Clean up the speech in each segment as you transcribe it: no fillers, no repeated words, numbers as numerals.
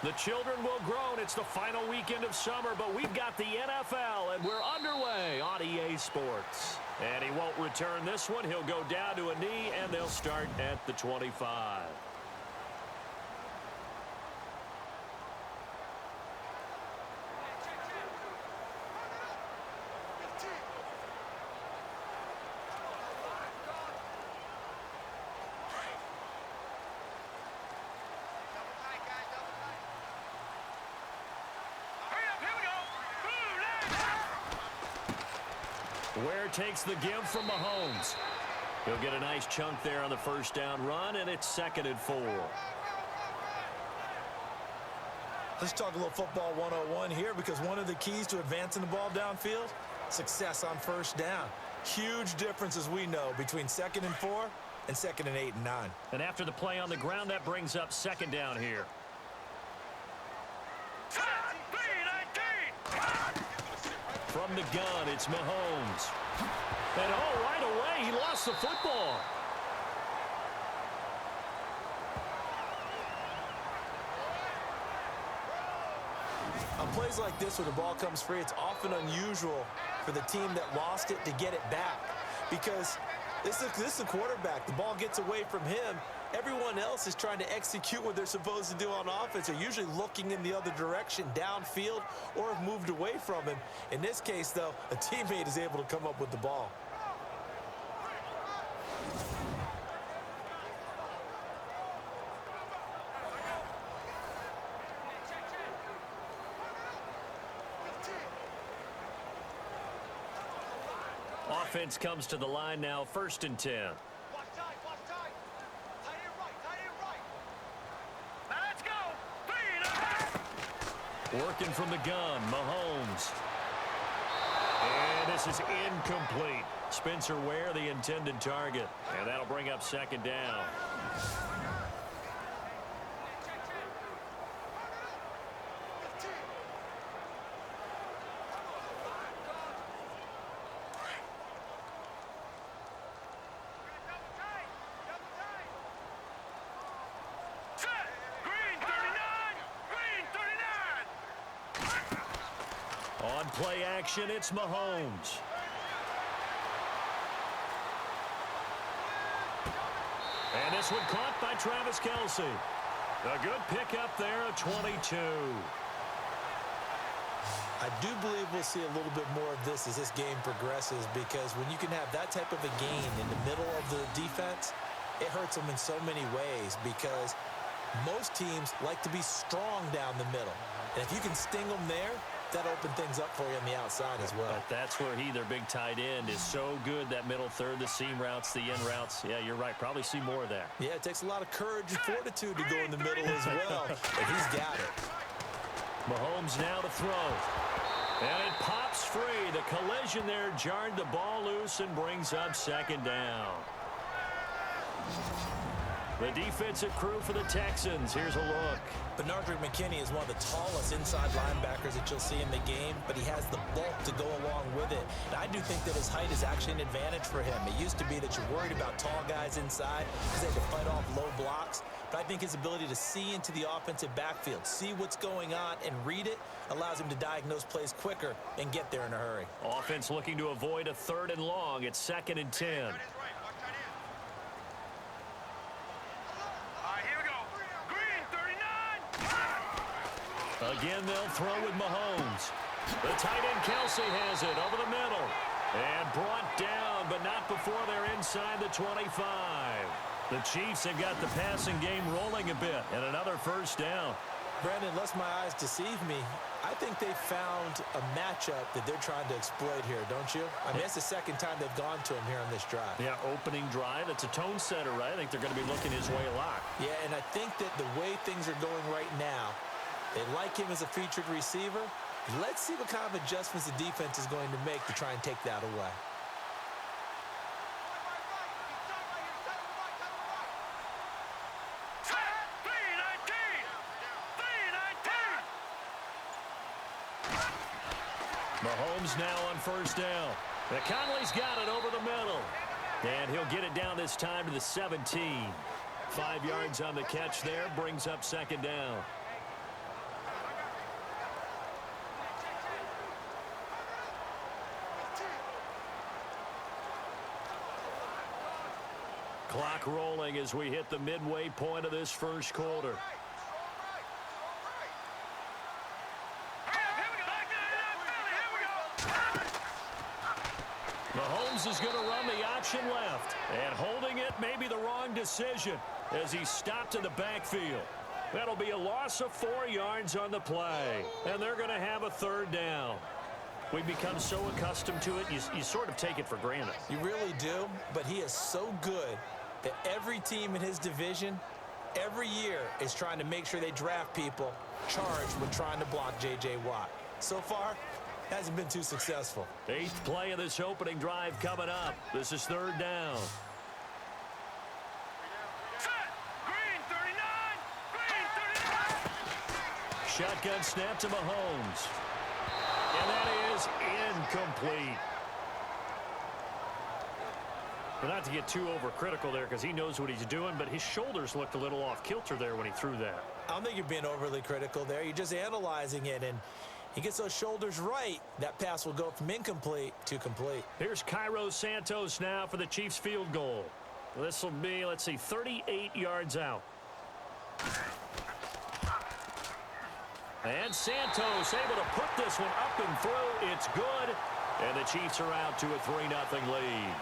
The children will groan. It's the final weekend of summer, but we've got the NFL, and we're underway on EA Sports. And he won't return this one. He'll go down to a knee, and they'll start at the 25. Ware takes the give from Mahomes. He'll get a nice chunk there on the first down run, and it's 2nd and 4. Let's talk a little football 101 here, because one of the keys to advancing the ball downfield, success on first down. Huge difference, as we know, between 2nd and 4 and 2nd and 8 and 9. And after the play on the ground, that brings up 2nd down here. From the gun, it's Mahomes. And right away, he lost the football. On plays like this, where the ball comes free, it's often unusual for the team that lost it to get it back, because this is the quarterback. The ball gets away from him. Everyone else is trying to execute what they're supposed to do on offense. They're usually looking in the other direction, downfield, or have moved away from him. In this case, though, a teammate is able to come up with the ball. Offense comes to the line now, 1st and 10. Working from the gun, Mahomes. And this is incomplete. Spencer Ware, the intended target. And that'll bring up 2nd down. On play action, it's Mahomes. And this one caught by Travis Kelce. A good pickup there, a 22. I do believe we'll see a little bit more of this as this game progresses, because when you can have that type of a gain in the middle of the defense, it hurts them in so many ways, because most teams like to be strong down the middle. And if you can sting them there, that open things up for you on the outside as well. But that's where their big tight end, is so good, that middle third, the seam routes, the in routes. Yeah, you're right. Probably see more of that. Yeah, it takes a lot of courage and fortitude to go in the middle as well, but he's got it. Mahomes now to throw. And it pops free. The collision there jarred the ball loose and brings up 2nd down. The defensive crew for the Texans. Here's a look. Bernard McKinney is one of the tallest inside linebackers that you'll see in the game, but he has the bulk to go along with it. And I do think that his height is actually an advantage for him. It used to be that you're worried about tall guys inside because they had to fight off low blocks. But I think his ability to see into the offensive backfield, see what's going on, and read it allows him to diagnose plays quicker and get there in a hurry. Offense looking to avoid a 3rd and long. It's 2nd and 10. Again, they'll throw with Mahomes. The tight end Kelce has it over the middle. And brought down, but not before they're inside the 25. The Chiefs have got the passing game rolling a bit, and another 1st down. Brandon, unless my eyes deceive me, I think they found a matchup that they're trying to exploit here, don't you? I mean, it's the 2nd time they've gone to him here on this drive. Yeah, opening drive. It's a tone setter, right? I think they're going to be looking his way a lot. Yeah, and I think that the way things are going right now, they like him as a featured receiver. Let's see what kind of adjustments the defense is going to make to try and take that away. Mahomes now on 1st down. Conley's got it over the middle. And he'll get it down this time to the 17. 5 yards on the catch there, brings up 2nd down. Clock rolling as we hit the midway point of this first quarter. Mahomes is going to run the option left. And holding it may be the wrong decision as he stopped in the backfield. That'll be a loss of 4 yards on the play. And they're going to have a third down. We've become so accustomed to it, you sort of take it for granted. You really do, but he is so good that every team in his division, every year, is trying to make sure they draft people charged with trying to block J.J. Watt. So far, hasn't been too successful. 8th play of this opening drive coming up. This is third down. Shotgun snap to Mahomes. And that is incomplete. But not to get too overcritical there because he knows what he's doing, but his shoulders looked a little off kilter there when he threw that. I don't think you're being overly critical there. You're just analyzing it, and he gets those shoulders right. That pass will go from incomplete to complete. Here's Cairo Santos now for the Chiefs field goal. This will be, let's see, 38 yards out. And Santos able to put this one up and through. It's good. And the Chiefs are out to a 3-0 lead.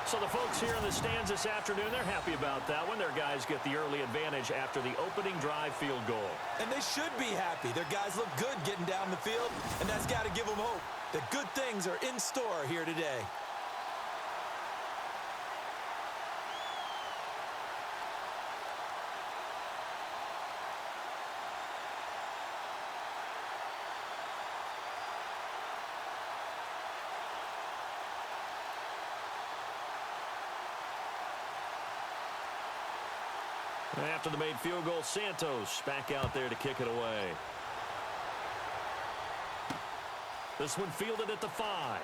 So the folks here in the stands this afternoon, they're happy about that one. Their guys get the early advantage after the opening drive field goal. And they should be happy. Their guys look good getting down the field, and that's got to give them hope that good things are in store here today. After the made field goal, Santos back out there to kick it away. This one fielded at the 5.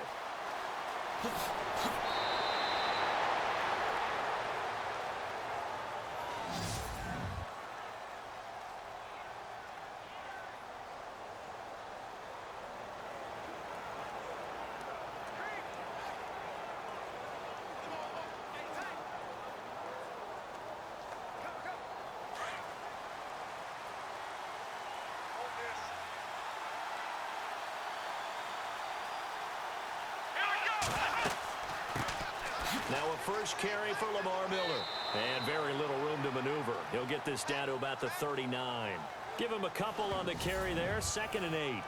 Now a first carry for Lamar Miller. And very little room to maneuver. He'll get this down to about the 39. Give him a couple on the carry there. 2nd and 8.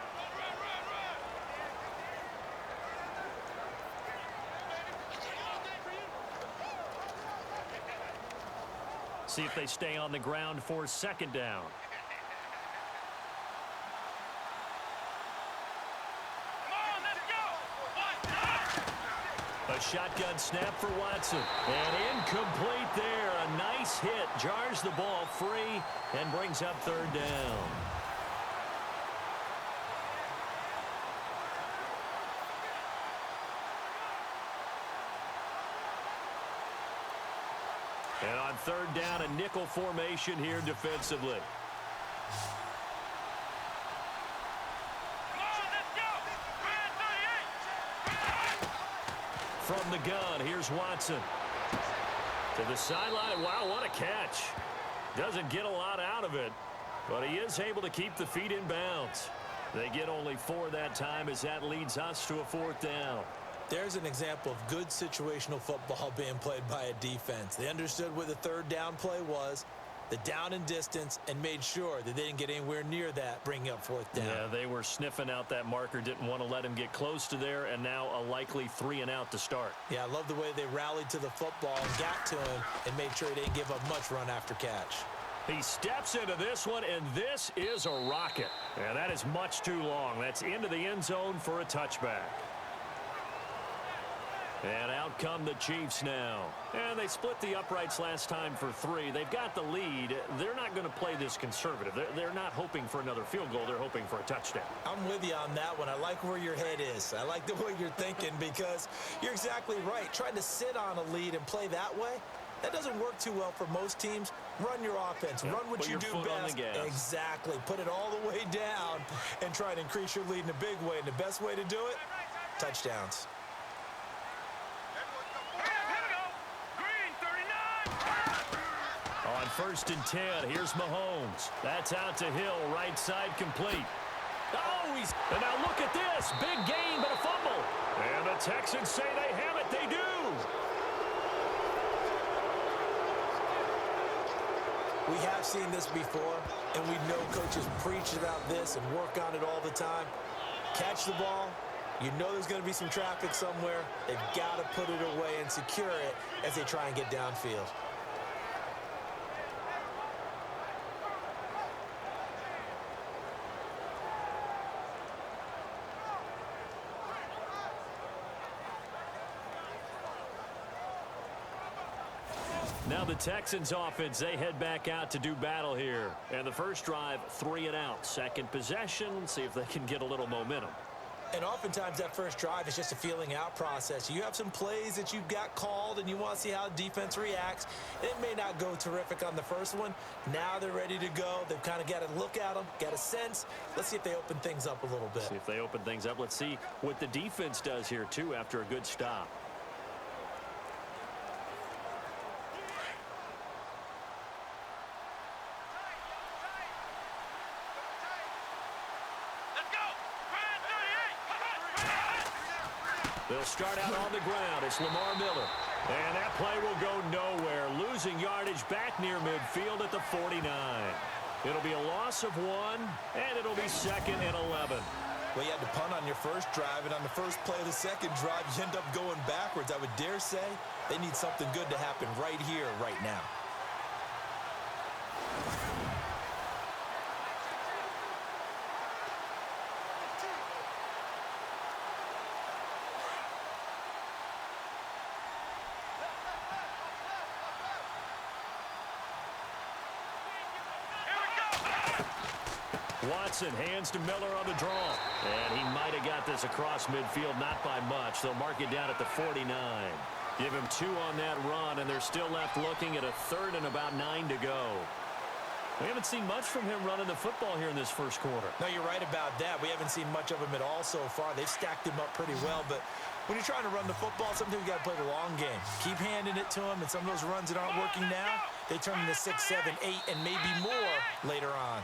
See if they stay on the ground for 2nd down. A shotgun snap for Watson. And incomplete there. A nice hit. Jars the ball free and brings up 3rd down. And on 3rd down, a nickel formation here defensively. From the gun, here's Watson. To the sideline. Wow, what a catch. Doesn't get a lot out of it, but he is able to keep the feet in bounds. They get only 4 that time as that leads us to a 4th down. There's an example of good situational football being played by a defense. They understood where the 3rd down play was, the down and distance, and made sure that they didn't get anywhere near that, bringing up 4th down. Yeah, they were sniffing out that marker, didn't want to let him get close to there, and now a likely 3 and out to start. Yeah, I love the way they rallied to the football and got to him and made sure he didn't give up much run after catch. He steps into this one, and this is a rocket. And that is much too long. That's into the end zone for a touchback. And out come the Chiefs now. And they split the uprights last time for 3. They've got the lead. They're not going to play this conservative. They're not hoping for another field goal. They're hoping for a touchdown. I'm with you on that one. I like where your head is. I like the way you're thinking because you're exactly right. Trying to sit on a lead and play that way, that doesn't work too well for most teams. Run your offense. Yep. Run what you do best. Exactly. Put it all the way down and try to increase your lead in a big way. And the best way to do it, touchdowns. first and 10. Here's Mahomes. That's out to Hill, right side complete. Oh, and now look at this. Big gain, but a fumble. And the Texans say they have it. They do. We have seen this before, and we know coaches preach about this and work on it all the time. Catch the ball. You know there's going to be some traffic somewhere. They've got to put it away and secure it as they try and get downfield. Now the Texans offense, they head back out to do battle here. And the first drive, 3 and out. Second possession, see if they can get a little momentum. And oftentimes that first drive is just a feeling out process. You have some plays that you've got called and you want to see how the defense reacts. It may not go terrific on the first one. Now they're ready to go. They've kind of got to look at them, got a sense. Let's see if they open things up a little bit. See if they open things up. Let's see what the defense does here, too, after a good stop. They'll start out on the ground. It's Lamar Miller. And that play will go nowhere. Losing yardage back near midfield at the 49. It'll be a loss of 1, and it'll be second and 11. Well, you had to punt on your first drive, and on the first play of the second drive, you end up going backwards. I would dare say they need something good to happen right here, right now. Watson hands to Miller on the draw. And he might have got this across midfield, not by much. They'll mark it down at the 49. Give him 2 on that run, and they're still left looking at a third and about 9 to go. We haven't seen much from him running the football here in this first quarter. No, you're right about that. We haven't seen much of him at all so far. They've stacked him up pretty well, but when you're trying to run the football, sometimes you got to play the long game. Keep handing it to him, and some of those runs that aren't working now, they turn into 6, 7, 8, and maybe more later on.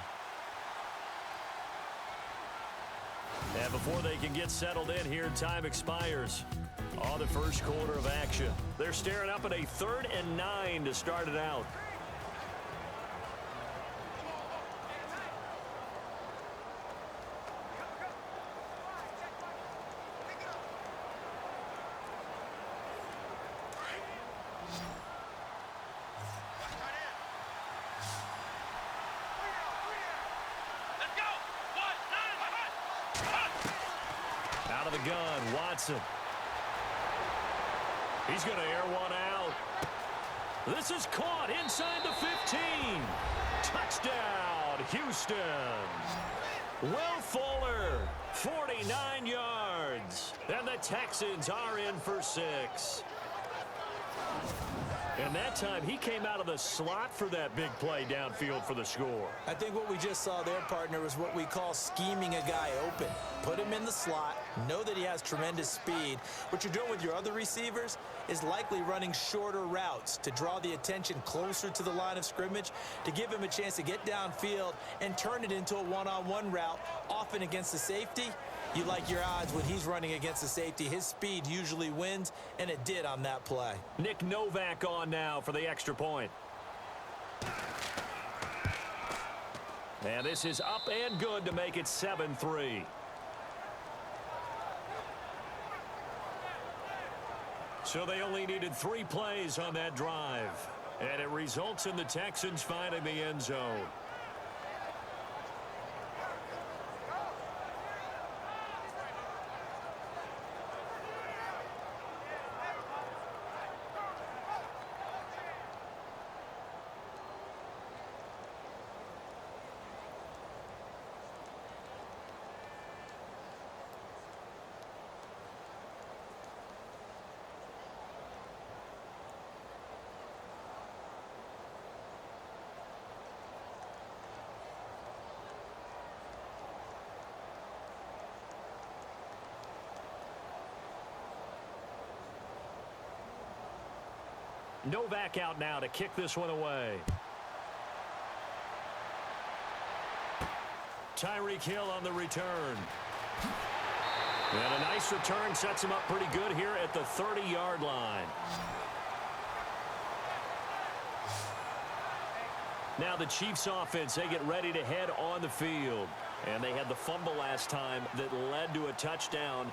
And before they can get settled in here, time expires on the first quarter of action. They're staring up at a 3rd and 9 to start it out. Out of the gun, Watson. He's going to air one out. This is caught inside the 15. Touchdown, Houston. Will Fuller, 49 yards. And the Texans are in for 6. And that time, he came out of the slot for that big play downfield for the score. I think what we just saw there, partner, is what we call scheming a guy open. Put him in the slot, know that he has tremendous speed. What you're doing with your other receivers is likely running shorter routes to draw the attention closer to the line of scrimmage, to give him a chance to get downfield and turn it into a one-on-one route, often against the safety. You like your odds when he's running against the safety. His speed usually wins, and it did on that play. Nick Novak on now for the extra point. And this is up and good to make it 7-3. So they only needed 3 plays on that drive. And it results in the Texans finding the end zone. Novak out now to kick this one away. Tyreek Hill on the return. And a nice return sets him up pretty good here at the 30-yard line. Now the Chiefs offense, they get ready to head on the field. And they had the fumble last time that led to a touchdown.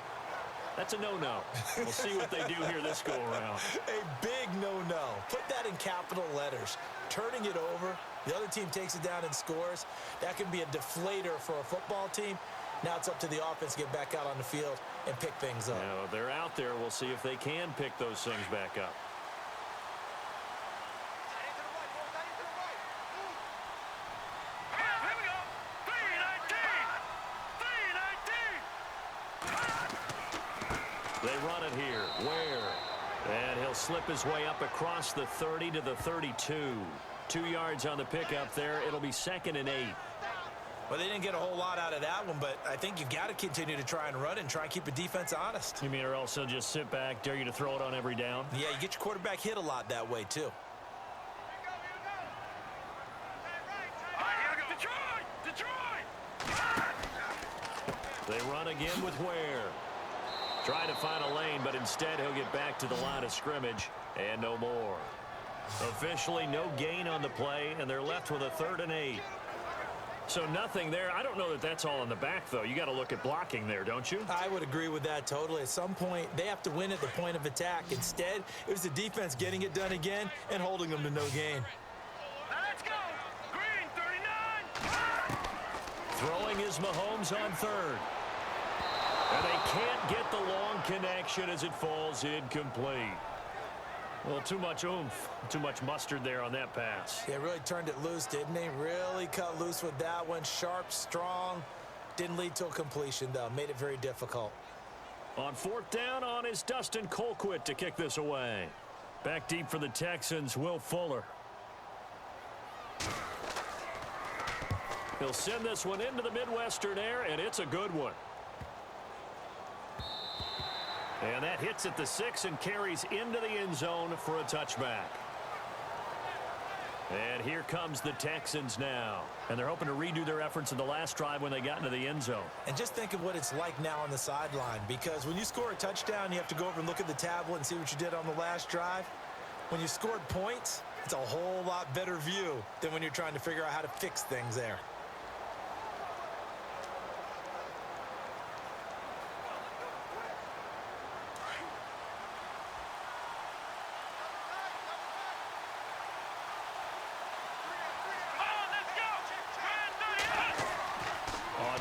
That's a no-no. We'll see what they do here this go-around. A big no-no. Put that in capital letters. Turning it over, the other team takes it down and scores. That can be a deflator for a football team. Now it's up to the offense to get back out on the field and pick things up. Now, they're out there. We'll see if they can pick those things back up. They run it here. Ware. And he'll slip his way up across the 30 to the 32. 2 yards on the pickup there. It'll be 2nd and 8. Well, they didn't get a whole lot out of that one, but I think you've got to continue to try and run and try and keep the defense honest. You mean or else they'll just sit back, dare you to throw it on every down? Yeah, you get your quarterback hit a lot that way, too. They run again with Ware. Trying to find a lane, but instead he'll get back to the line of scrimmage and no more. Officially no gain on the play, and they're left with a 3rd and 8. So nothing there. I don't know that that's all in the back, though. You got to look at blocking there, don't you? I would agree with that totally. At some point, they have to win at the point of attack. Instead, it was the defense getting it done again and holding them to no gain. Let's go. Green 39. Throwing is Mahomes on 3rd. And they can't get the long connection as it falls incomplete. Well, too much oomph, too much mustard there on that pass. They really turned it loose, didn't they? Really cut loose with that one. Sharp, strong. Didn't lead to a completion, though. Made it very difficult. On 4th down on is Dustin Colquitt to kick this away. Back deep for the Texans, Will Fuller. He'll send this one into the Midwestern air, and it's a good one. And that hits at the 6 and carries into the end zone for a touchback. And here comes the Texans now. And they're hoping to redo their efforts in the last drive when they got into the end zone. And just think of what it's like now on the sideline, because when you score a touchdown, you have to go over and look at the tablet and see what you did on the last drive. When you scored points, it's a whole lot better view than when you're trying to figure out how to fix things there.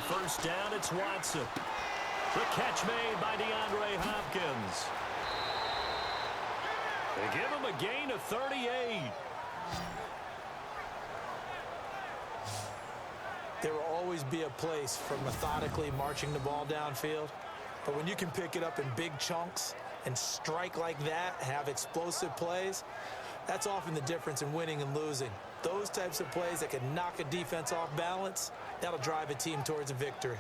First down, it's Watson. The catch made by DeAndre Hopkins. They give him a gain of 38. There will always be a place for methodically marching the ball downfield. But when you can pick it up in big chunks and strike like that, have explosive plays, that's often the difference in winning and losing. Those types of plays that can knock a defense off balance, that'll drive a team towards a victory.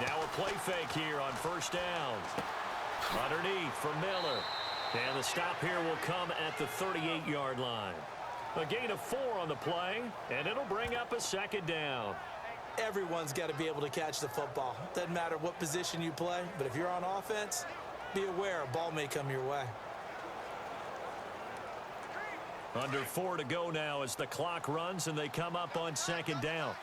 Now a play fake here on first down. Underneath for Miller. And the stop here will come at the 38-yard line. A gain of 4 on the play, and it'll bring up a 2nd down. Everyone's got to be able to catch the football. Doesn't matter what position you play, but if you're on offense, be aware a ball may come your way. Under 4 to go now as the clock runs and they come up on 2nd down.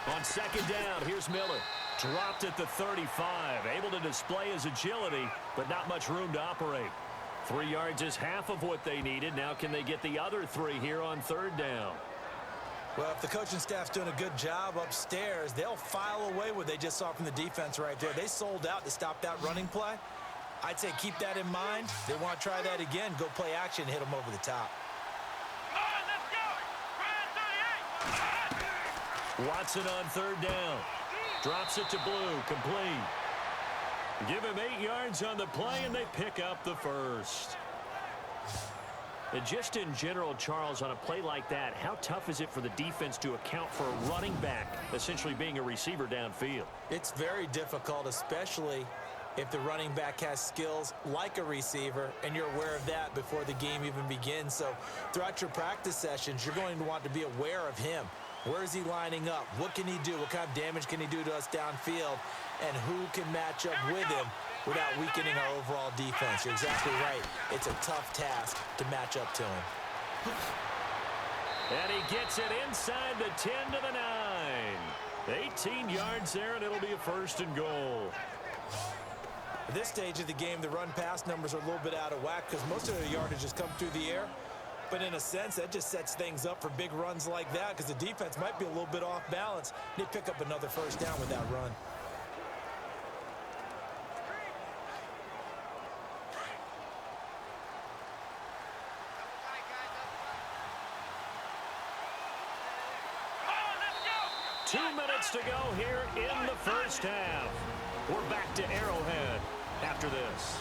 On 2nd down, here's Miller. Dropped at the 35. Able to display his agility, but not much room to operate. 3 yards is half of what they needed. Now can they get the other 3 here on 3rd down? Well, if the coaching staff's doing a good job upstairs, they'll file away what they just saw from the defense right there. They sold out to stop that running play. I'd say keep that in mind. They want to try that again. Go play action, hit them over the top. Watson on third down. Drops it to Blue. Complete. Give him 8 yards on the play, and they pick up the first. And just in general, Charles, on a play like that, how tough is it for the defense to account for a running back essentially being a receiver downfield? It's very difficult, especially if the running back has skills like a receiver, and you're aware of that before the game even begins. So throughout your practice sessions, you're going to want to be aware of him. Where is he lining up? What can he do? What kind of damage can he do to us downfield? And who can match up with him without weakening our overall defense? You're exactly right. It's a tough task to match up to him. And he gets it inside the 10 to the 9. 18 yards there, and it'll be a first and goal. At this stage of the game, the run-pass numbers are a little bit out of whack because most of the yardage has come through the air. But in a sense, that just sets things up for big runs like that because the defense might be a little bit off balance. They pick up another first down with that run. Let's go. 2 minutes to go here in the first half. We're back to Arrowhead after this.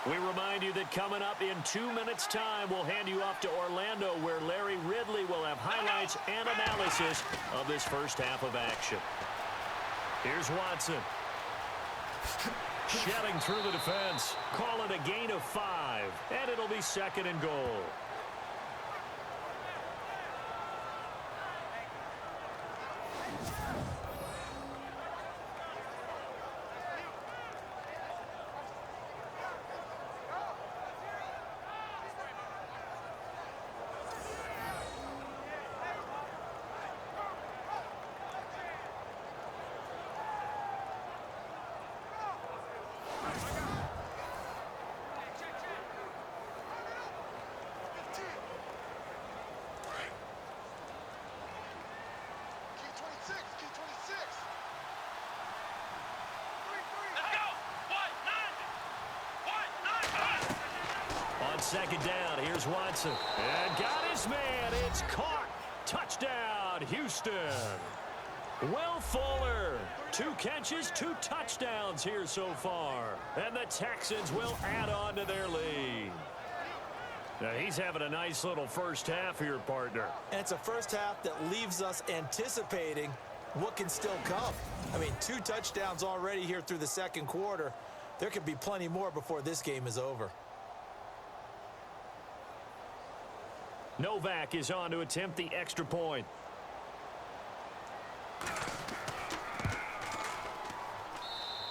We remind you that coming up in 2 minutes' time, we'll hand you off to Orlando, where Larry Ridley will have highlights and analysis of this first half of action. Here's Watson. Shedding through the defense. Call it a gain of 5, and it'll be second and goal. Second down, here's Watson. And got his man. It's caught. Touchdown, Houston. Will Fuller. 2 catches, 2 touchdowns here so far. And the Texans will add on to their lead. Now, he's having a nice little first half here, partner. And it's a first half that leaves us anticipating what can still come. I mean, 2 touchdowns already here through the second quarter. There could be plenty more before this game is over. Novak is on to attempt the extra point.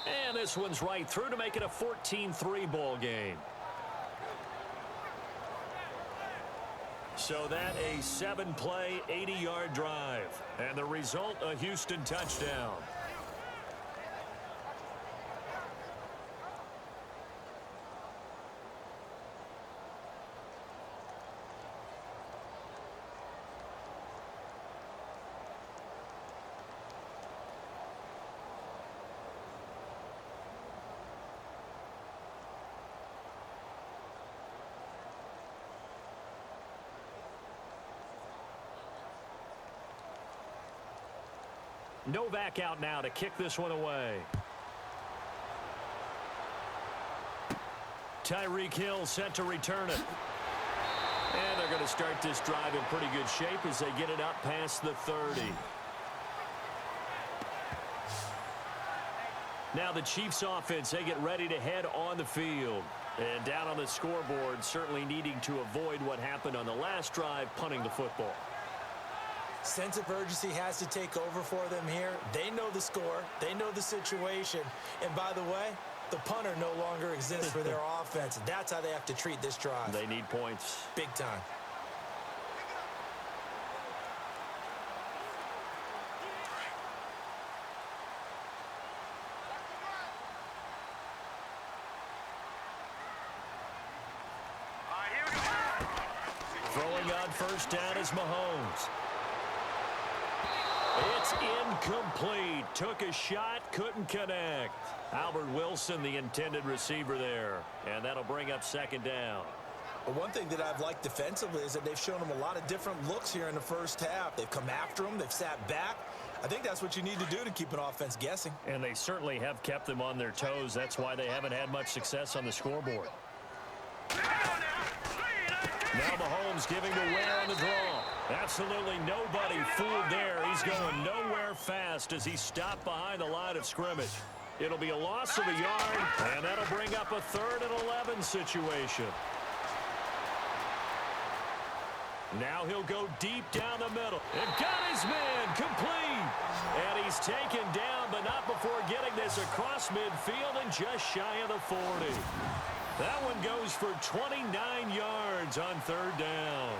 And this one's right through to make it a 14-3 ball game. So that a 7-play, 80-yard drive. And the result, a Houston touchdown. Novak out now to kick this one away. Tyreek Hill set to return it. And they're going to start this drive in pretty good shape as they get it up past the 30. Now the Chiefs offense, they get ready to head on the field. And down on the scoreboard, certainly needing to avoid what happened on the last drive, punting the football. Sense of urgency has to take over for them here. They know the score. They know the situation. And by the way, the punter no longer exists for their offense. That's how they have to treat this drive. They need points. Big time. Throwing on first down is Mahomes. It's incomplete. Took a shot, couldn't connect. Albert Wilson, the intended receiver there. And that'll bring up second down. But one thing that I've liked defensively is that they've shown him a lot of different looks here in the first half. They've come after him. They've sat back. I think that's what you need to do to keep an offense guessing. And they certainly have kept them on their toes. That's why they haven't had much success on the scoreboard. Now Mahomes giving the wear on the draw. Absolutely nobody fooled there. He's going nowhere fast as he stopped behind the line of scrimmage. It'll be a loss of a yard, and that'll bring up a 3rd and 11 situation. Now he'll go deep down the middle. And got his man complete. And he's taken down, but not before getting this across midfield and just shy of the 40. That one goes for 29 yards on 3rd down.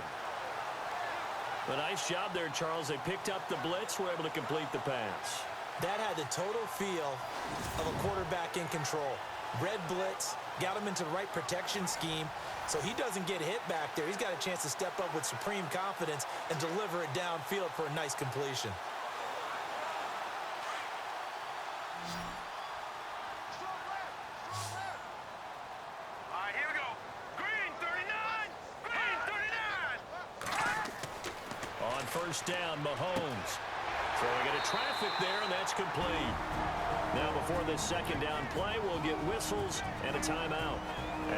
A nice job there, Charles. They picked up the blitz, were able to complete the pass. That had the total feel of a quarterback in control. Red blitz, got him into the right protection scheme, so he doesn't get hit back there. He's got a chance to step up with supreme confidence and deliver it downfield for a nice completion. All right, here we go. Green 39. Green 39. On first down, Mahomes. Throwing into traffic there, and that's complete. Now before this second down play, we'll get whistles and a timeout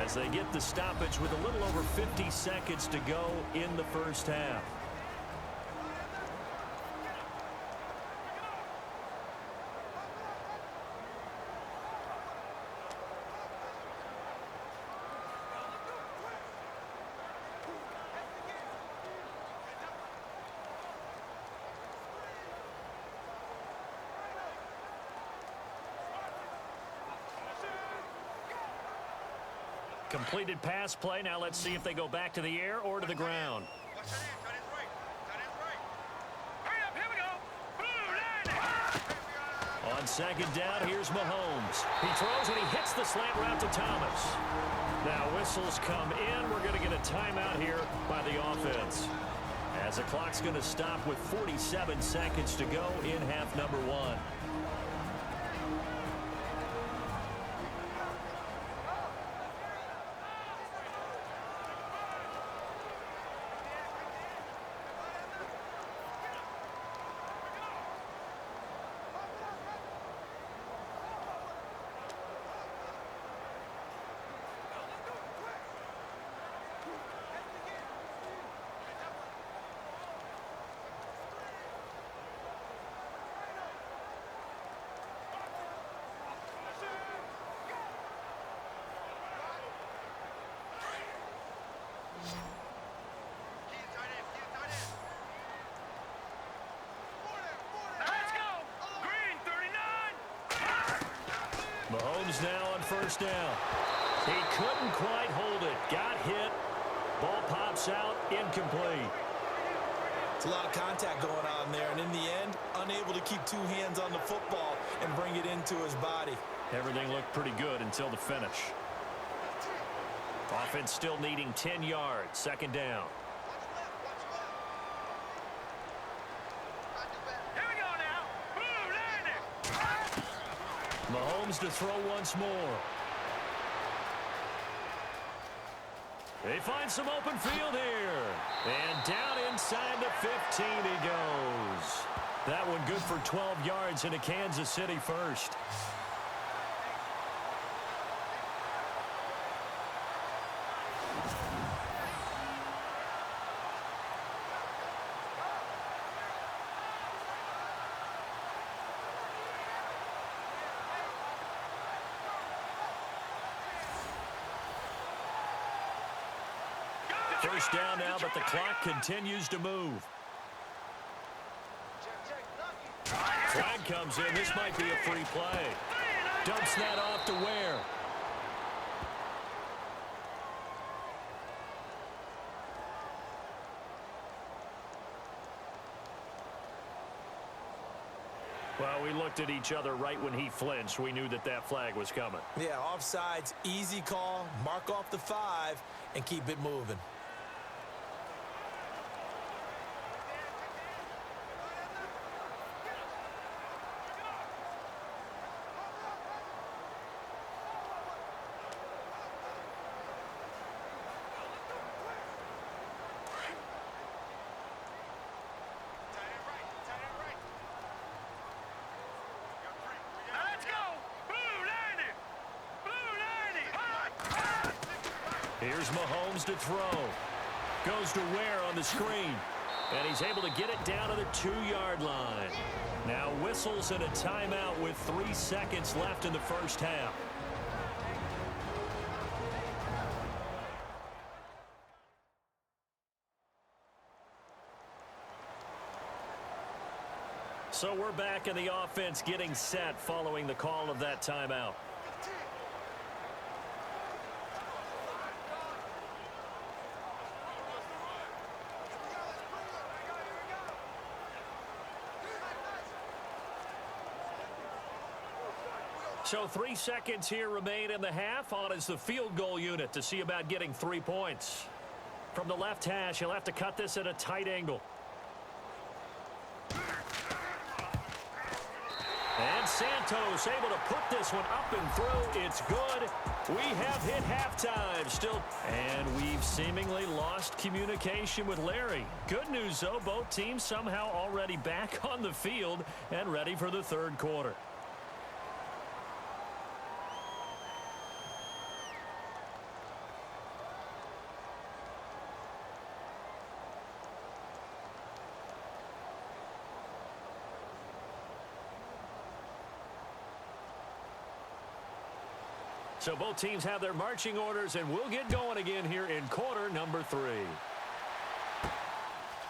as they get the stoppage with a little over 50 seconds to go in the first half. Completed pass play. Now let's see if they go back to the air or to the ground. Watch that in. Tight end's right. Tight end's right. Hurry up. Here we go. Blue line. On second down, here's Mahomes. He throws and he hits the slant route to Thomas. Now whistles come in. We're going to get a timeout here by the offense, as the clock's going to stop with 47 seconds to go in half number 1. Let's go. Green 39. Mahomes now on first down. He couldn't quite hold it. Got hit. Ball pops out. Incomplete. It's a lot of contact going on there, and in the end, unable to keep 2 hands on the football and bring it into his body. Everything looked pretty good until the finish. Offense still needing 10 yards. Second down. Here we go now. Blue line. Mahomes to throw once more. They find some open field here. And down inside the 15 he goes. That one good for 12 yards into Kansas City first. First down now, but the clock continues to move. Flag comes in. This might be a free play. Dumps that off to Ware. Well, we looked at each other right when he flinched. We knew that that flag was coming. Yeah, offsides, easy call, mark off the 5, and keep it moving. Here's Mahomes to throw. Goes to Ware on the screen. And he's able to get it down to the 2-yard line. Now whistles and a timeout with 3 seconds left in the first half. So we're back in the offense getting set following the call of that timeout. So 3 seconds here remain in the half. On is the field goal unit to see about getting 3 points. From the left hash, he'll have to cut this at a tight angle. And Santos able to put this one up and through. It's good. We have hit halftime still. And we've seemingly lost communication with Larry. Good news, though, both teams somehow already back on the field and ready for the third quarter. So both teams have their marching orders, and we'll get going again here in quarter number 3.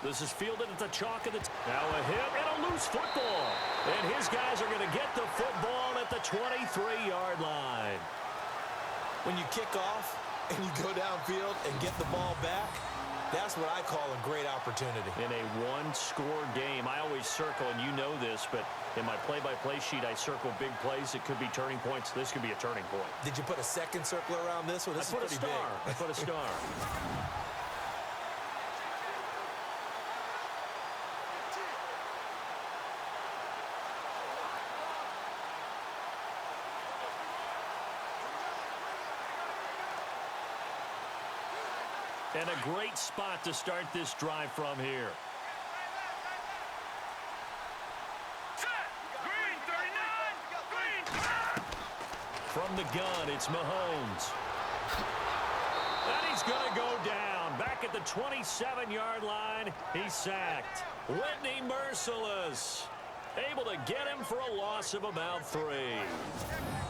This is fielded at the chalk of the... Now a hit and a loose football. And his guys are going to get the football at the 23-yard line. When you kick off and you go downfield and get the ball back, that's what I call a great opportunity. In a one-score game, I always circle, and you know this, but in my play-by-play sheet, I circle big plays. It could be turning points. This could be a turning point. Did you put a second circle around this one? This is pretty big. I put a star. And a great spot to start this drive from here. From the gun, it's Mahomes. And he's going to go down. Back at the 27-yard line, he's sacked. Whitney Merciless able to get him for a loss of about 3.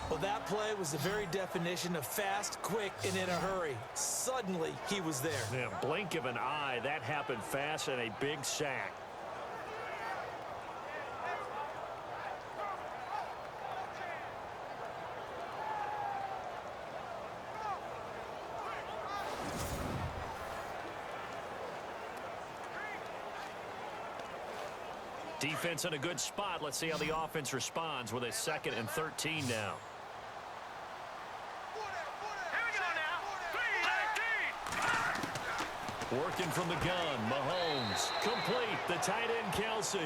Well, that play was the very definition of fast, quick, and in a hurry. Suddenly, he was there. Yeah, blink of an eye, that happened fast, and a big sack. Defense in a good spot. Let's see how the offense responds with a 2nd and 13 now. Working from the gun, Mahomes. Complete, the tight end, Kelsey.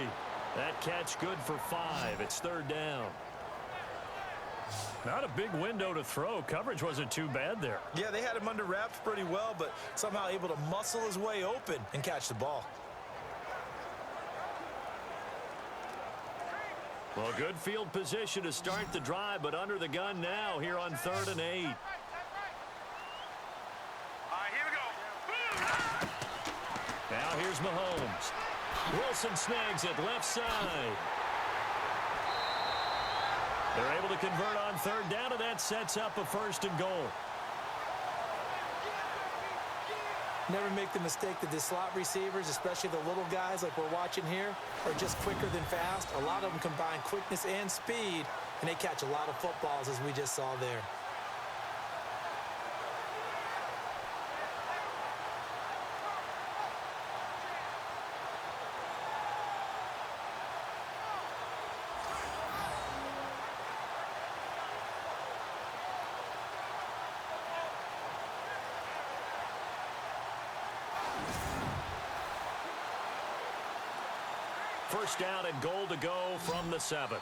That catch good for 5. It's 3rd down. Not a big window to throw. Coverage wasn't too bad there. Yeah, they had him under wraps pretty well, but somehow able to muscle his way open and catch the ball. Well, good field position to start the drive, but under the gun now here on 3rd and 8. Now here's Mahomes. Wilson snags it left side. They're able to convert on 3rd down, and that sets up a 1st and goal. Never make the mistake that the slot receivers, especially the little guys like we're watching here, are just quicker than fast. A lot of them combine quickness and speed, and they catch a lot of footballs, as we just saw there. First down and goal to go from the 7.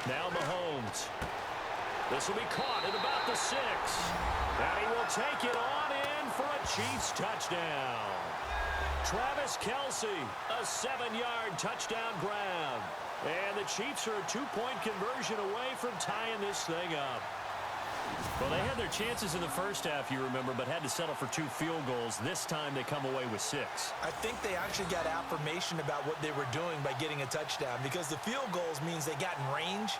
Now Mahomes. This will be caught at about the 6. And he will take it on in for a Chiefs touchdown. Travis Kelce, a 7-yard touchdown grab. And the Chiefs are a 2-point conversion away from tying this thing up. Well, they had their chances in the first half, you remember, but had to settle for 2 field goals. This time they come away with 6. I think they actually got affirmation about what they were doing by getting a touchdown, because the field goals means they got in range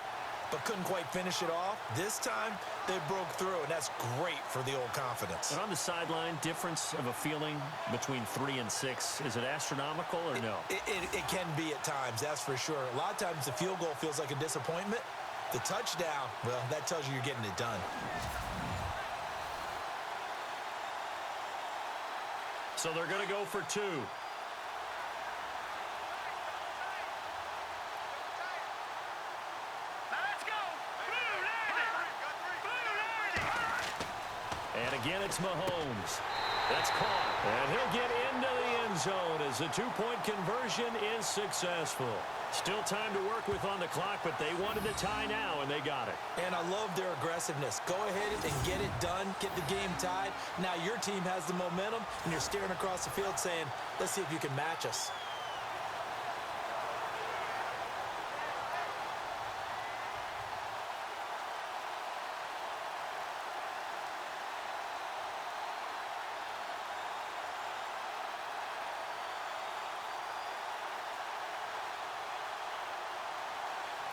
but couldn't quite finish it off. This time, they broke through, and that's great for the old confidence. And on the sideline, difference of a feeling between 3 and 6, is it astronomical or no? It can be at times, that's for sure. A lot of times the field goal feels like a disappointment. The touchdown, well, that tells you you're getting it done. So they're going to go for 2. And again, it's Mahomes. That's caught. And he'll get into the end zone as the 2-point conversion is successful. Still time to work with on the clock, but they wanted to tie now, and they got it. And I love their aggressiveness. Go ahead and get it done, get the game tied. Now your team has the momentum, and you're staring across the field saying, let's see if you can match us.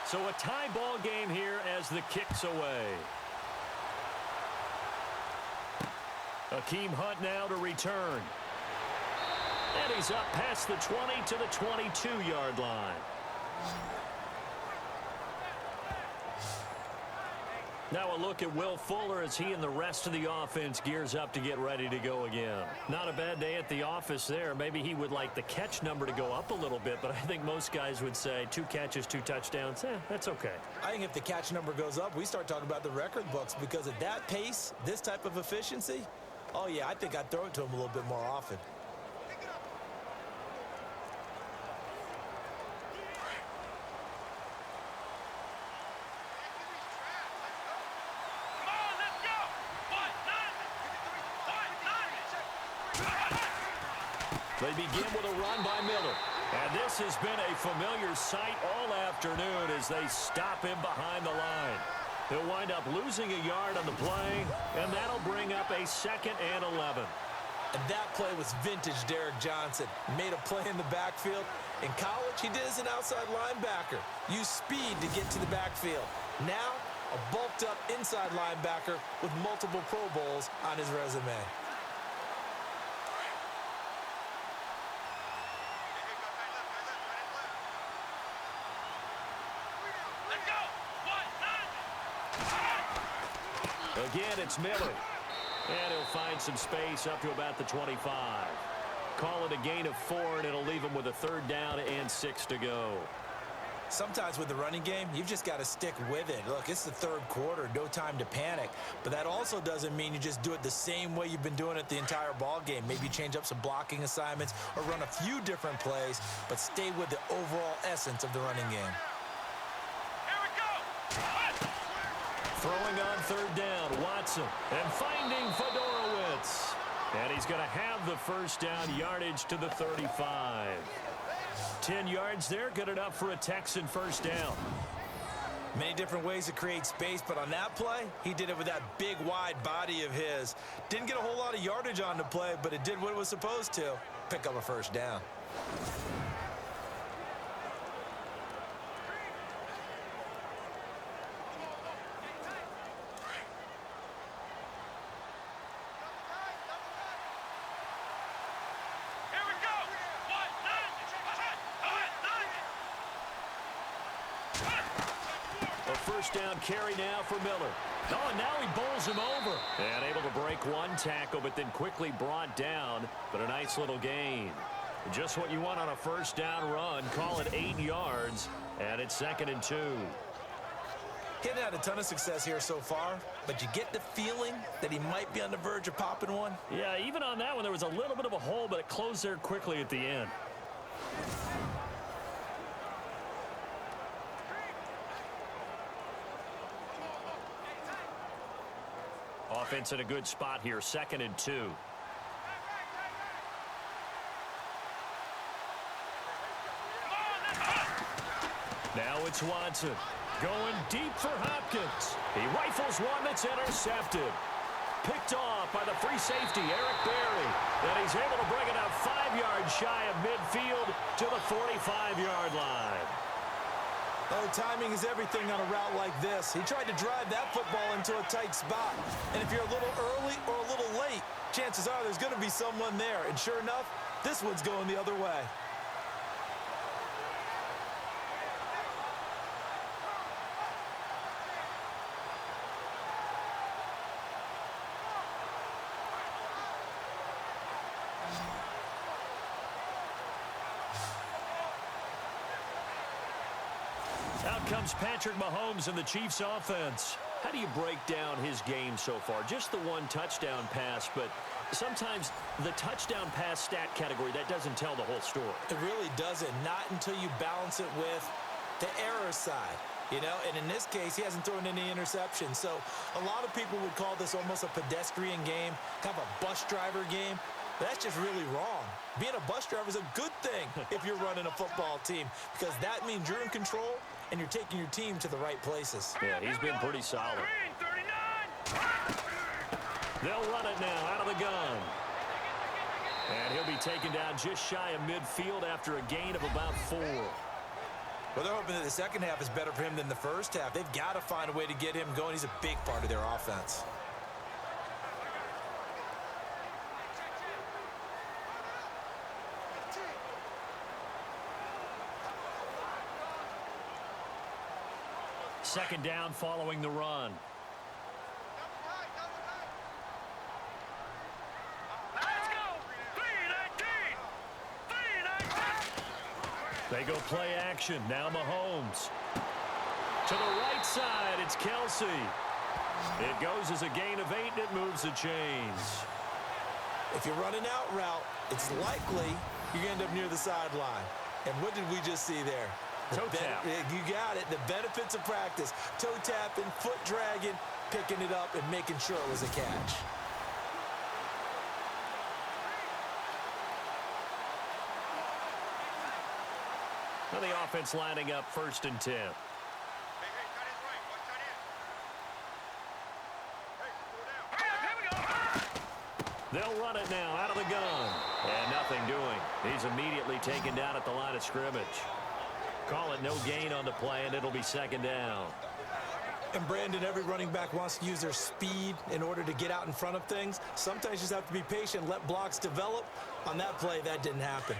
So a tie ball game here as the kick's away. Akeem Hunt now to return. And he's up past the 20 to the 22-yard line. Now a look at Will Fuller as he and the rest of the offense gears up to get ready to go again. Not a bad day at the office there. Maybe he would like the catch number to go up a little bit, but I think most guys would say 2 catches, 2 touchdowns. That's okay. I think if the catch number goes up, we start talking about the record books, because at that pace, this type of efficiency, oh yeah, I think I'd throw it to him a little bit more often. They begin with a run by Miller. And this has been a familiar sight all afternoon as they stop him behind the line. He'll wind up losing a yard on the play, and that'll bring up a 2nd and 11. And that play was vintage Derek Johnson. Made a play in the backfield. In college, he did as an outside linebacker. Used speed to get to the backfield. Now, a bulked-up inside linebacker with multiple Pro Bowls on his resume. Again, it's Miller. And he'll find some space up to about the 25. Call it a gain of 4, and it'll leave him with a 3rd down and 6 to go. Sometimes with the running game, you've just got to stick with it. Look, it's the 3rd quarter, no time to panic. But that also doesn't mean you just do it the same way you've been doing it the entire ball game. Maybe change up some blocking assignments or run a few different plays, but stay with the overall essence of the running game. Throwing on 3rd down, Watson, and finding Fedorowicz. And he's going to have the 1st down, yardage to the 35. 10 yards there, good enough for a Texan 1st down. Many different ways to create space, but on that play, he did it with that big, wide body of his. Didn't get a whole lot of yardage on the play, but it did what it was supposed to. Pick up a 1st down. Down carry now for Miller. Oh, and now he bowls him over. And able to break 1 tackle, but then quickly brought down. But a nice little gain. Just what you want on a 1st down run. Call it 8 yards. And it's 2nd and 2. He hadn't had a ton of success here so far, but you get the feeling that he might be on the verge of popping one. Yeah, even on that one, there was a little bit of a hole, but it closed there quickly at the end. Offense in a good spot here, 2nd and 2. Now it's Watson. Going deep for Hopkins. He rifles one that's intercepted. Picked off by the free safety, Eric Berry. And he's able to bring it out 5 yards shy of midfield to the 45-yard line. Oh, timing is everything on a route like this. He tried to drive that football into a tight spot. And if you're a little early or a little late, chances are there's going to be someone there. And sure enough, this one's going the other way. Out comes Patrick Mahomes in the Chiefs offense. How do you break down his game so far? Just the one touchdown pass, but sometimes the touchdown pass stat category, that doesn't tell the whole story. It really doesn't, not until you balance it with the error side. You know, and in this case, he hasn't thrown any interceptions. So a lot of people would call this almost a pedestrian game, kind of a bus driver game. But that's just really wrong. Being a bus driver is a good thing if you're running a football team, because that means you're in control and you're taking your team to the right places. Yeah, he's been pretty solid. They'll run it now out of the gun. And he'll be taken down just shy of midfield after a gain of about 4. Well, they're hoping that the second half is better for him than the first half. They've got to find a way to get him going. He's a big part of their offense. Second down following the run. Let's go! 3-19! 3-19! They go play action. Now Mahomes. To the right side, it's Kelsey. It goes as a gain of 8, and it moves the chains. If you're running out route, it's likely you're going to end up near the sideline. And what did we just see there? Toe tap. You got it. The benefits of practice. Toe tapping, foot dragging, picking it up, and making sure it was a catch. Now the offense lining up 1st and 10. Hey, got his right. Watch that in. Hey, here we go. They'll run it now out of the gun. And nothing doing. He's immediately taken down at the line of scrimmage. Call it no gain on the play, and it'll be second down. And Brandon, every running back wants to use their speed in order to get out in front of things. Sometimes you just have to be patient, let blocks develop. On that play, that didn't happen.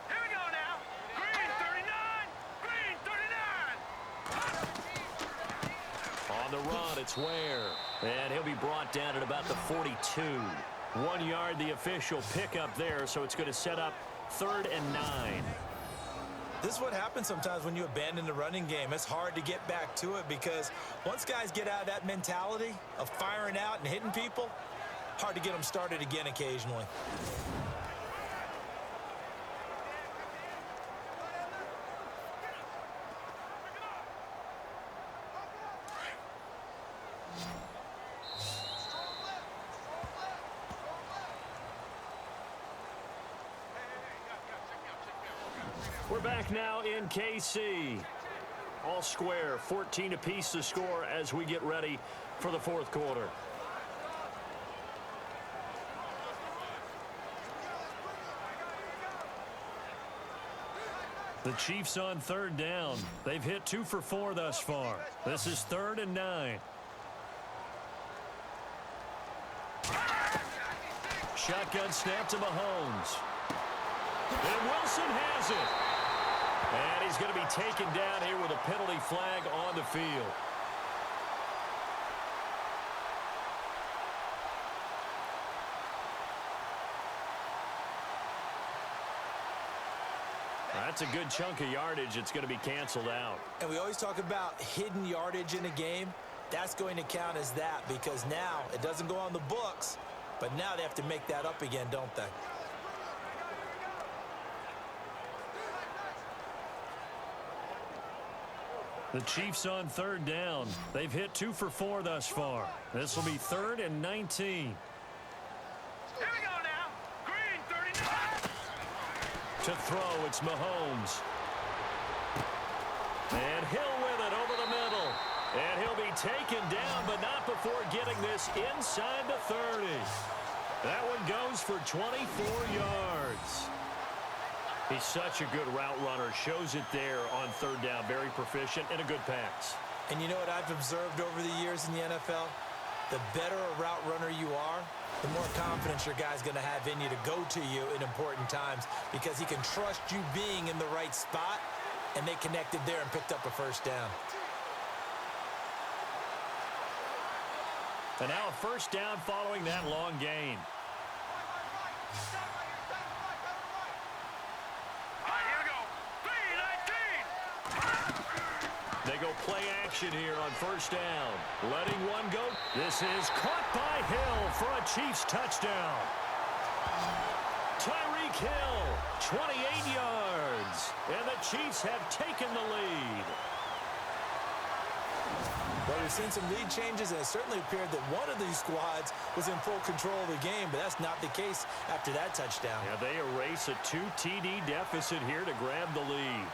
Here we go now. Green 39. Green 39. On the run, it's Ware. And he'll be brought down at about the 42. 1 yard, the official pickup there, so it's going to set up 3rd and 9. This is what happens sometimes when you abandon the running game. It's hard to get back to it because once guys get out of that mentality of firing out and hitting people, hard to get them started again occasionally. We're back now in KC. All square, 14 apiece to score as we get ready for the 4th quarter. The Chiefs on 3rd down. They've hit 2 for 4 thus far. This is 3rd and 9. Shotgun snap to Mahomes. And Wilson has it. And he's going to be taken down here with a penalty flag on the field. That's a good chunk of yardage. It's going to be canceled out. And we always talk about hidden yardage in a game. That's going to count as that because now it doesn't go on the books, but now they have to make that up again, don't they? The Chiefs on 3rd down. They've hit 2 for 4 thus far. This will be 3rd and 19. Here we go now. Green To throw, it's Mahomes. And Hill with it over the middle. And he'll be taken down, but not before getting this inside the 30. That one goes for 24 yards. He's such a good route runner. Shows it there on third down. Very proficient and a good pass. And you know what I've observed over the years in the NFL? The better a route runner you are, the more confidence your guy's going to have in you to go to you in important times because he can trust you being in the right spot, and they connected there and picked up a first down. And now a first down following that long gain. Here we go. 3-19. They go play action here on first down. Letting one go. This is caught by Hill for a Chiefs touchdown. Tyreek Hill, 28 yards. And the Chiefs have taken the lead. Well, we've seen some lead changes, and it certainly appeared that one of these squads was in full control of the game, but that's not the case after that touchdown. Yeah, they erase a 2 TD deficit here to grab the lead.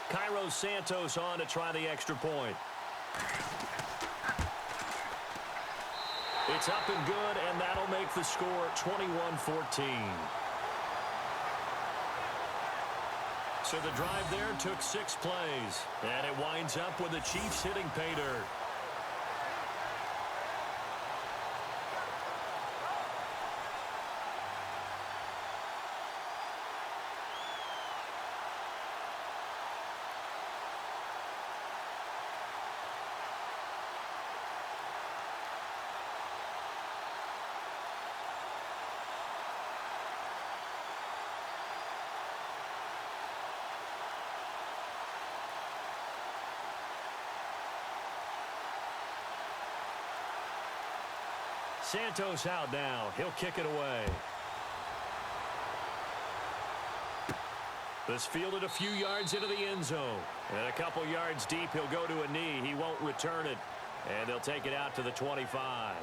Cairo Santos on to try the extra point. It's up and good, and that'll make the score 21-14. So the drive there took 6 plays, and it winds up with the Chiefs hitting pay dirt. Santos out now. He'll kick it away. This fielded a few yards into the end zone. And a couple yards deep, he'll go to a knee. He won't return it. And they'll take it out to the 25.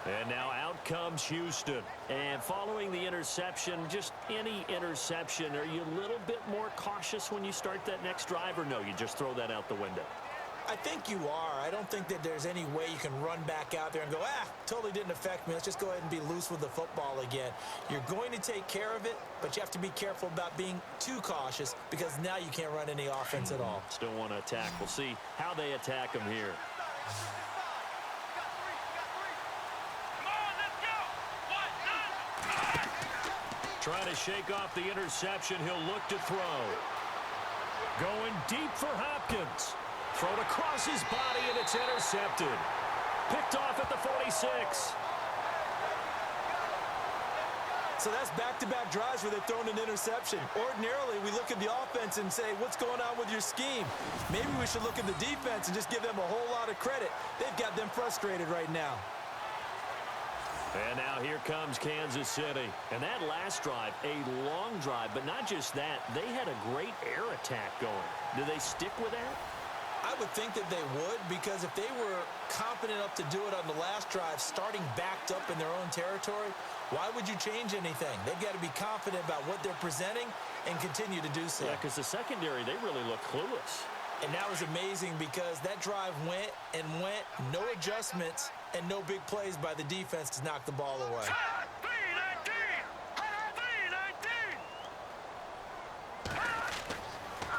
And now out comes Houston. And following the interception, just any interception, are you a little bit more cautious when you start that next drive, or no, you just throw that out the window? I think you are. I don't think that there's any way you can run back out there and go, totally didn't affect me. Let's just go ahead and be loose with the football again. You're going to take care of it, but you have to be careful about being too cautious because now you can't run any offense at all. Still want to attack. We'll see how they attack him here. Trying to shake off the interception. He'll look to throw. Going deep for Hopkins. Thrown across his body, and it's intercepted. Picked off at the 46. So that's back-to-back drives where they've thrown an interception. Ordinarily, we look at the offense and say, what's going on with your scheme? Maybe we should look at the defense and just give them a whole lot of credit. They've got them frustrated right now. And now here comes Kansas City. And that last drive, a long drive, but not just that. They had a great air attack going. Do they stick with that? I would think that they would, because if they were confident enough to do it on the last drive, starting backed up in their own territory, why would you change anything? They've got to be confident about what they're presenting and continue to do so. Yeah, because the secondary, they really look clueless. And that was amazing because that drive went and went, no adjustments, and no big plays by the defense to knock the ball away.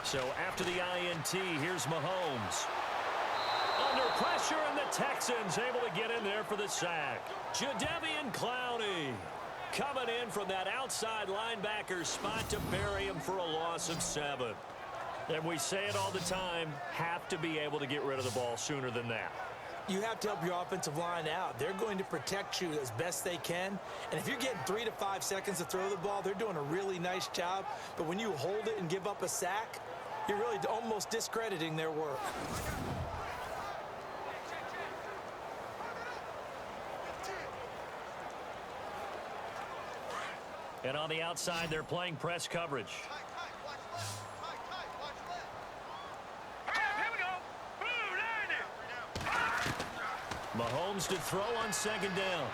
So after the INT, here's Mahomes. Under pressure, and the Texans able to get in there for the sack. Jadeveon Clowney coming in from that outside linebacker spot to bury him for a loss of 7. And we say it all the time, have to be able to get rid of the ball sooner than that. You have to help your offensive line out. They're going to protect you as best they can. And if you're getting 3 to 5 seconds to throw the ball, they're doing a really nice job. But when you hold it and give up a sack, you're really almost discrediting their work. And on the outside, they're playing press coverage. Mahomes to throw on second down.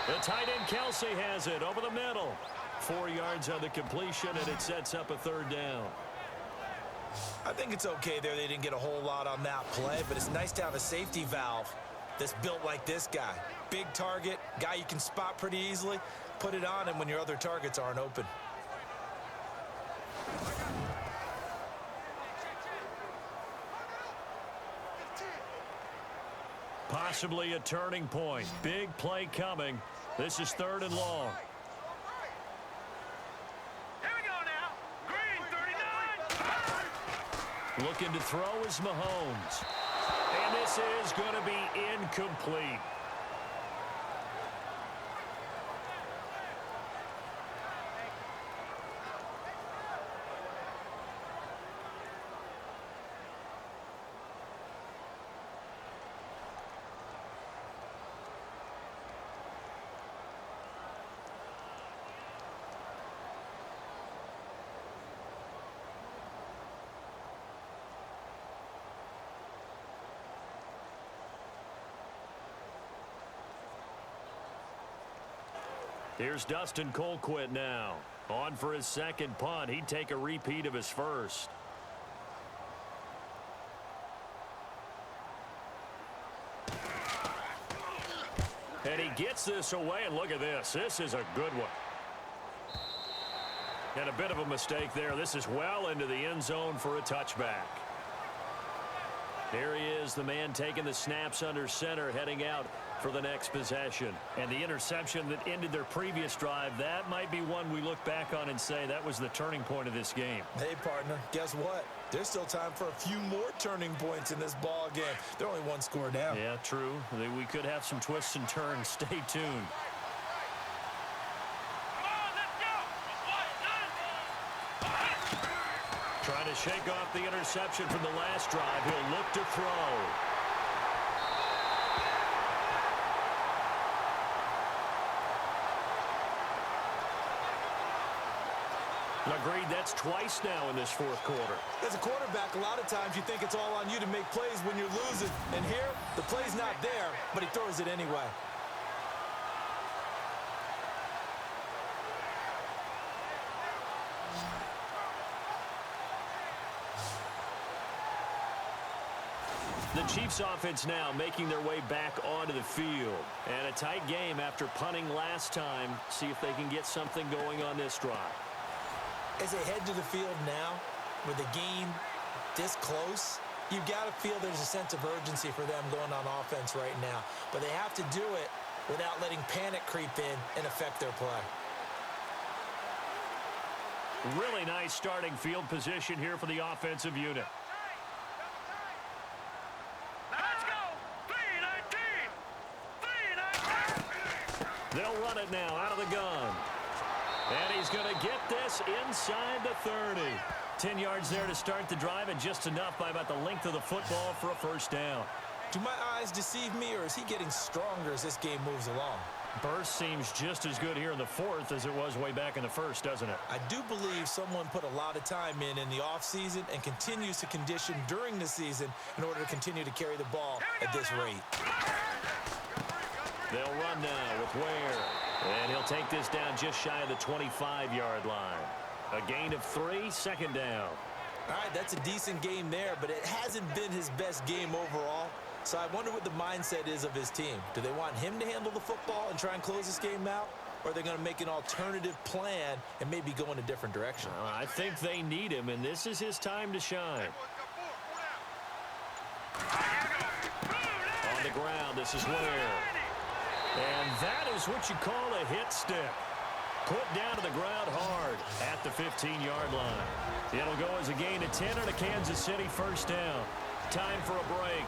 The tight end Kelsey has it over the middle. 4 yards on the completion, and it sets up a third down. I think it's okay there. They didn't get a whole lot on that play, but it's nice to have a safety valve that's built like this guy. Big target, guy you can spot pretty easily. Put it on him when your other targets aren't open. Possibly a turning point. Big play coming. This is 3rd and long. Here we go now. Green, 39. Looking to throw is Mahomes. And this is going to be incomplete. Here's Dustin Colquitt now. On for his second punt. He'd take a repeat of his first. And he gets this away, and look at this. This is a good one. And a bit of a mistake there. This is well into the end zone for a touchback. Here he is, the man taking the snaps under center, heading out for the next possession. And the interception that ended their previous drive, that might be one we look back on and say that was the turning point of this game. Hey, partner, guess what? There's still time for a few more turning points in this ball game. They're only one score down. Yeah, true. We could have some twists and turns. Stay tuned. Trying to shake off the interception from the last drive. He'll look to throw. Agreed, that's twice now in this fourth quarter. As a quarterback, a lot of times you think it's all on you to make plays when you're losing. And here, the play's not there, but he throws it anyway. The Chiefs offense now making their way back onto the field. And a tight game after punting last time. See if they can get something going on this drive. As they head to the field now, with the game this close, you've got to feel there's a sense of urgency for them going on offense right now. But they have to do it without letting panic creep in and affect their play. Really nice starting field position here for the offensive unit. Let's go. 3-19. They'll run it now out of the gun. And he's going to get this inside the 30. 10 yards there to start the drive, and just enough by about the length of the football for a first down. Do my eyes deceive me, or is he getting stronger as this game moves along? Burst seems just as good here in the fourth as it was way back in the first, doesn't it? I do believe someone put a lot of time in the offseason and continues to condition during the season in order to continue to carry the ball at this rate. They'll run now with Ware. And he'll take this down just shy of the 25-yard line. A gain of 3, second down. All right, that's a decent game there, but it hasn't been his best game overall. So I wonder what the mindset is of his team. Do they want him to handle the football and try and close this game out? Or are they going to make an alternative plan and maybe go in a different direction? I think they need him, and this is his time to shine. On the ground, this is Ware. And that is what you call a hit stick. Put down to the ground hard at the 15-yard line. It'll go as a gain of 10 and a Kansas City first down. Time for a break.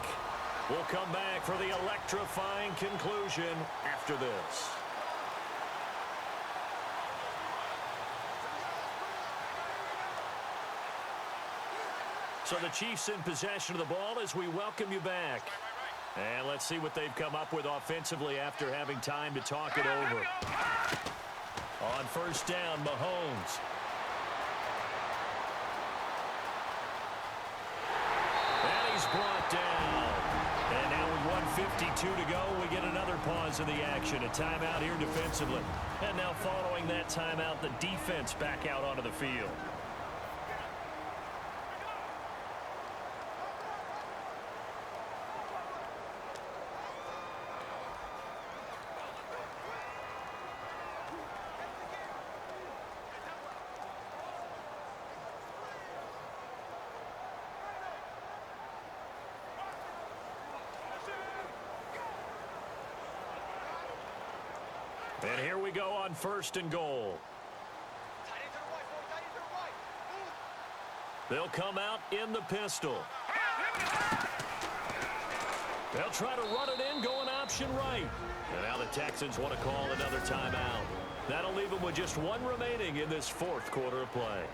We'll come back for the electrifying conclusion after this. So the Chiefs in possession of the ball as we welcome you back. And let's see what they've come up with offensively after having time to talk it over. On first down, Mahomes. And he's brought down. And now with 2:52 to go. We get another pause in the action. A timeout here defensively. And now following that timeout, the defense back out onto the field. And here we go on 1st and goal. They'll come out in the pistol. They'll try to run it in, going option right. And now the Texans want to call another timeout. That'll leave them with just one remaining in this 4th quarter of play.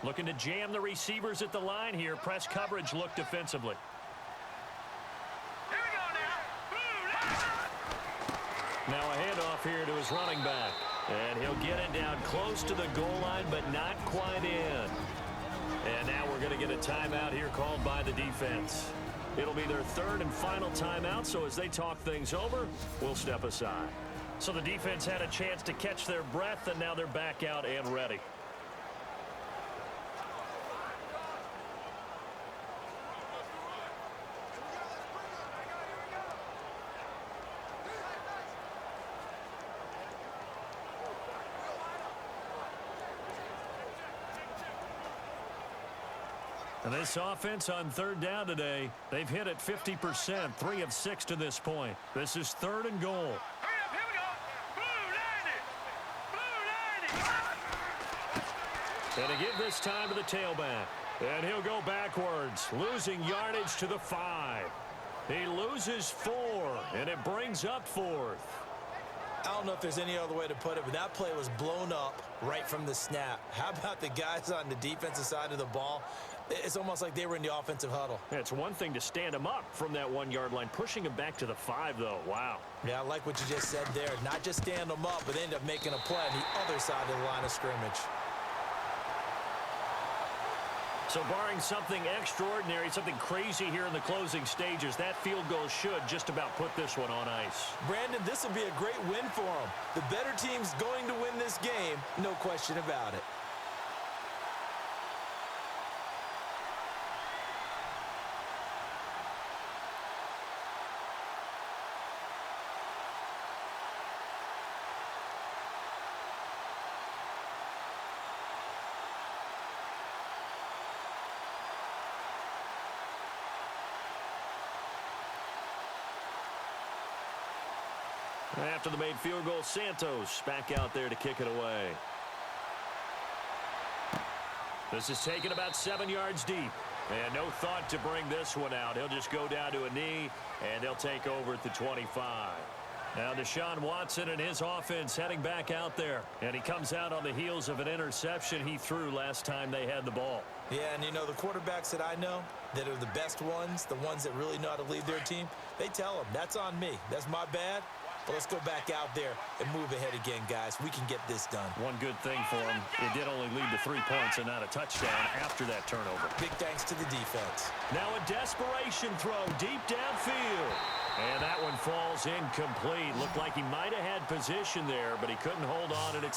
Looking to jam the receivers at the line here. Press coverage look defensively. Here we go now. Now a handoff here to his running back. And he'll get it down close to the goal line, but not quite in. And now we're going to get a timeout here called by the defense. It'll be their 3rd and final timeout, so as they talk things over, we'll step aside. So the defense had a chance to catch their breath, and now they're back out and ready. And this offense on 3rd down today, they've hit it 50%, 3 of 6 to this point. This is 3rd and goal. Hurry up, here we go. Blue 90. And to give this time to the tailback. And he'll go backwards, losing yardage to the 5. He loses 4, and it brings up 4th. I don't know if there's any other way to put it, but that play was blown up right from the snap. How about the guys on the defensive side of the ball? It's almost like they were in the offensive huddle. Yeah, it's one thing to stand him up from that 1-yard line. Pushing him back to the 5, though. Wow. Yeah, I like what you just said there. Not just stand them up, but end up making a play on the other side of the line of scrimmage. So barring something extraordinary, something crazy here in the closing stages, that field goal should just about put this one on ice. Brandon, this will be a great win for them. The better team's going to win this game, no question about it. After the made field goal, Santos back out there to kick it away. This is taken about 7 yards deep. And no thought to bring this one out. He'll just go down to a knee, and they'll take over at the 25. Now Deshaun Watson and his offense heading back out there. And he comes out on the heels of an interception he threw last time they had the ball. Yeah, and you know, the quarterbacks that I know that are the best ones, the ones that really know how to lead their team, they tell them, that's on me. That's my bad. But let's go back out there and move ahead again, guys. We can get this done. One good thing for him, it did only lead to 3 points and not a touchdown after that turnover. Big thanks to the defense. Now a desperation throw deep downfield. And that one falls incomplete. Looked like he might have had position there, but he couldn't hold on, and it's